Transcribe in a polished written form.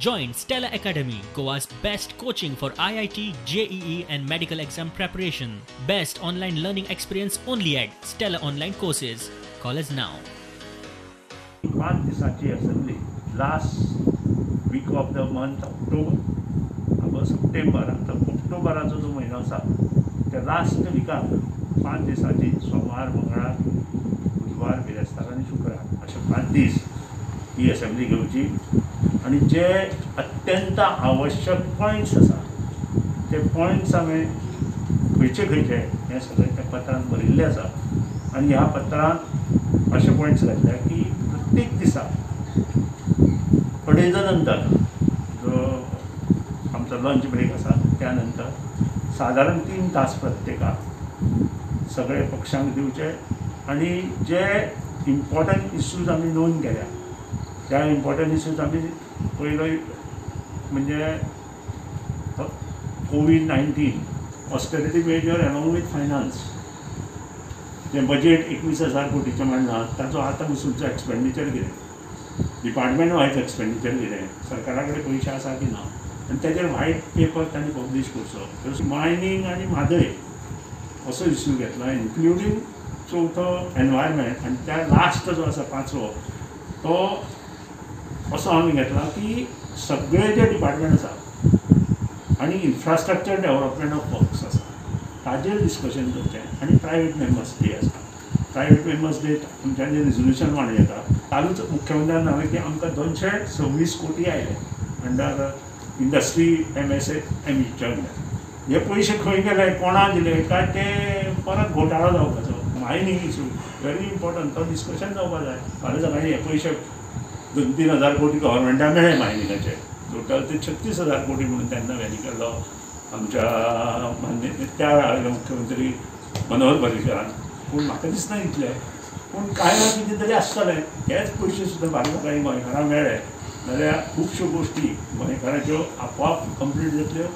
Join Stella Academy, Goa's best coaching for IIT, JEE and medical exam preparation. Best online learning experience only at Stella Online Courses. Call us now. 5 दिसांची assembly last week of the month October September आता ऑक्टोबराचो जो म्हयनो आसा त्या last विकाक 5 दिसांची सोमार मंगळार बुधवार बिरेस्तार आनी शुक्रार अशे 5 दीस ही असेंब्ली घेवची आणि जे अत्यंत आवश्यक पॉयंट्स आसा ते पॉयंट्स हांवें खंयचे खंयचे हें सगळें त्या पत्रांत बरयल्लें आसा आनी ह्या पत्रांत अशे पॉयंट्स घातल्या की प्रत्येक दिसा अडेज नंतर जो आमचो लंच ब्रेक आसा त्या नंतर साधारण 3 तास प्रत्येकाक सगळे पक्षांक दिवचे आणि जे इम्पॉर्टंट इश्यूज आमी नोंद केल्या त्या इम्पॉर्टंट इश्यूज आमी पयलो म्हणजे कोविड-19 austerity measure along with finance जे बजेट 21,000 कोटीचें मांडलां ताचो आतां पसूनचो एक्सपेंडिचर कितें डिपार्टमेंट वायज एक्सपेंडिचर कितें सरकारा कडेन पयशे आसा की ना आनी तेजेर व्हायट पेपर तांणी पब्लीश करचो मायनींग आनी म्हादय असो इश्यू घेतला इन्क्लुडींग चवथो एनवायरमेंट आनी त्या लास्ट जो आसा 5वो तो असो आमी घेतला की सगळे जे डिपार्टमेंट आसा आनी इन्फ्रास्ट्रक्चर डेव्हलपमेंट ऑफ वर्क्स आसा ताजेर डिस्कशन करचें आनी प्रायवेट मेंबर्स डे आसा प्रायवेट मेंबर्स डे आमच्यानी रिजोल्युशन मांडूं येता कालूच मुख्यमंत्र्यान सांगलें की आमकां 226 कोटी आयले अंडर इंडस्ट्री MSMEच्या अंडर हे पयशे खंय गेले कोणा दिले काय ते परत घोटाळो जावपाचो मायनींग इश्यू व्हेरी इम्पॉर्टंट तो डिस्कशन जावपाक जाय फाल्यां सकाळीं हे पयशे 2-3 कोटी गव्हर्मेंटाक मेळ्ळे मायनिंगाचे टोटल ते 36,000 कोटी म्हणून तेन्ना व्हॅली केल्लो आमच्या त्या वेळार मुख्यमंत्री मनोहर पर्रीकरान पूण म्हाका दिसना इतलें पूण कांय ना कितें तरी आसतलें हेच पयशे सुद्दां बारीक गोंयकारांक मेळ्ळे जाल्यार खुबश्यो गोश्टी गोंयकाराच्यो आपोआप कंप्लीट जातल्यो